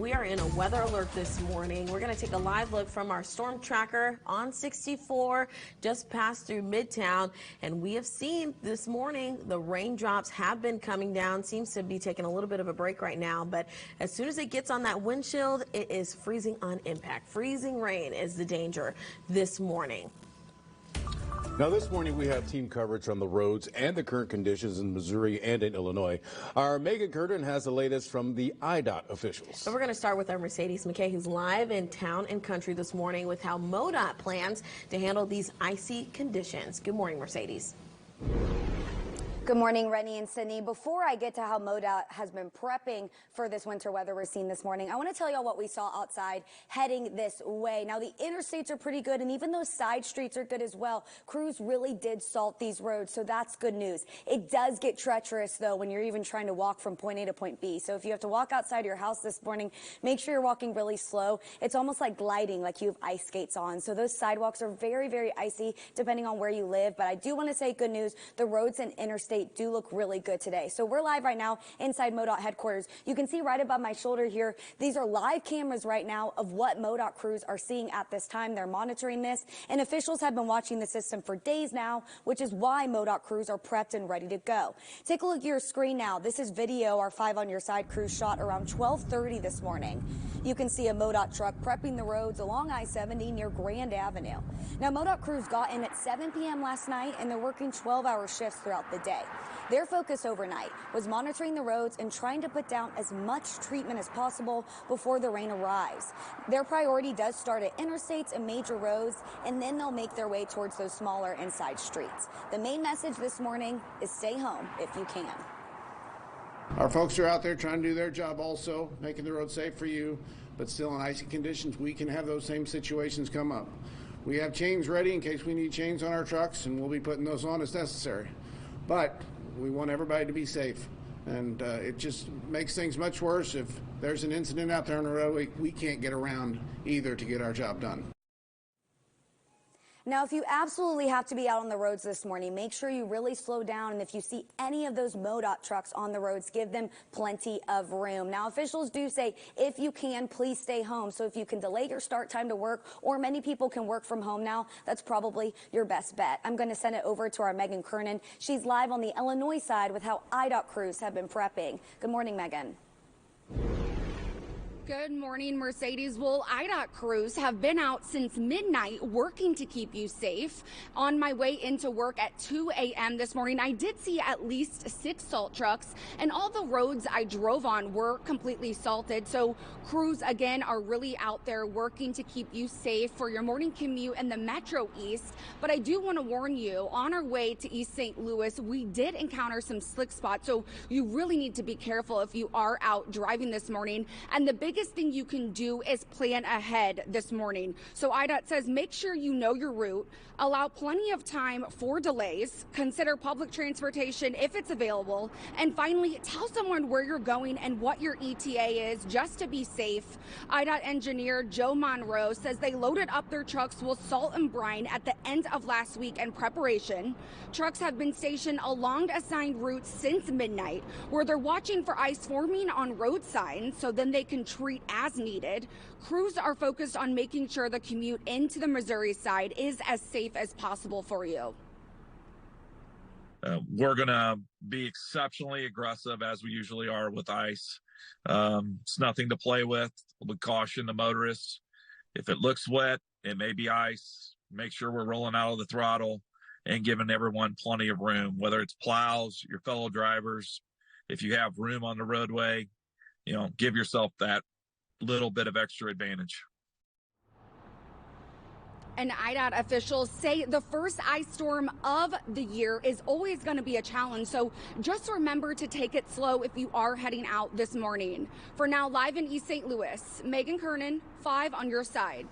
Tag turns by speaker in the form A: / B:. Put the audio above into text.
A: We are in a weather alert this morning. We're going to take a live look from our storm tracker on 64, just passed through Midtown. And we have seen this morning the raindrops have been coming down. Seems to be taking a little bit of a break right now. But as soon as it gets on that windshield, it is freezing on impact. Freezing rain is the danger this morning.
B: Now, this morning we have team coverage on the roads and the current conditions in Missouri and in Illinois. Our Megan Curtin has the latest from the IDOT officials.
A: So we're going to start with our Mercedes McKay, who's live in town and country this morning with how MoDOT plans to handle these icy conditions. Good morning, Mercedes.
C: Good morning, Rennie and Sydney. Before I get to how MoDOT has been prepping for this winter weather we're seeing this morning, I want to tell y'all what we saw outside heading this way. Now, the interstates are pretty good, and even those side streets are good as well. Crews really did salt these roads, so that's good news. It does get treacherous, though, when you're even trying to walk from point A to point B. So if you have to walk outside your house this morning, make sure you're walking really slow. It's almost like gliding, like you have ice skates on. So those sidewalks are very, very icy, depending on where you live. But I do want to say good news. The roads and interstates do look really good today. So we're live right now inside MoDOT headquarters. You can see right above my shoulder here, these are live cameras right now of what MoDOT crews are seeing at this time. They're monitoring this, and officials have been watching the system for days now, which is why MoDOT crews are prepped and ready to go. Take a look at your screen now. This is video our 5 on Your Side crew shot around 12:30 this morning. You can see a MoDOT truck prepping the roads along I-70 near Grand Avenue. Now, MoDOT crews got in at 7 p.m. last night, and they're working 12-hour shifts throughout the day. Their focus overnight was monitoring the roads and trying to put down as much treatment as possible before the rain arrives. Their priority does start at interstates and major roads, and then they'll make their way towards those smaller and side streets. The main message this morning is stay home if you can.
D: Our folks are out there trying to do their job also, making the road safe for you, but still in icy conditions, we can have those same situations come up. We have chains ready in case we need chains on our trucks, and we'll be putting those on as necessary. But we want everybody to be safe, and it just makes things much worse if there's an incident out there on the road. We can't get around either to get our job done.
C: Now, if you absolutely have to be out on the roads this morning, make sure you really slow down. And if you see any of those MoDOT trucks on the roads, give them plenty of room. Now, officials do say, if you can, please stay home. So if you can delay your start time to work, or many people can work from home now, that's probably your best bet. I'm going to send it over to our Megan Kernan. She's live on the Illinois side with how IDOT crews have been prepping. Good morning, Megan.
E: Good morning, Mercedes. Well, IDOT crews have been out since midnight working to keep you safe. On my way into work at 2 a.m. this morning, I did see at least 6 salt trucks, and all the roads I drove on were completely salted. So crews, again, are really out there working to keep you safe for your morning commute in the Metro East. But I do want to warn you, on our way to East St. Louis, we did encounter some slick spots. So you really need to be careful if you are out driving this morning. And the biggest thing you can do is plan ahead this morning. So IDOT says make sure you know your route, allow plenty of time for delays, consider public transportation if it's available, and finally tell someone where you're going and what your ETA is just to be safe. IDOT engineer Joe Monroe says they loaded up their trucks with salt and brine at the end of last week in preparation. Trucks have been stationed along assigned routes since midnight, where they're watching for ice forming on road signs so then they can treat as needed. Crews are focused on making sure the commute into the Missouri side is as safe as possible for you.
F: We're going to be exceptionally aggressive, as we usually are with ice. It's nothing to play with. We caution the motorists. If it looks wet, it may be ice. Make sure we're rolling out of the throttle and giving everyone plenty of room, whether it's plows, your fellow drivers. If you have room on the roadway, give yourself that little bit of extra advantage.
E: And IDOT officials say the first ice storm of the year is always going to be a challenge. So just remember to take it slow if you are heading out this morning. For now, live in East St. Louis, Megan Kernan, 5 on Your Side.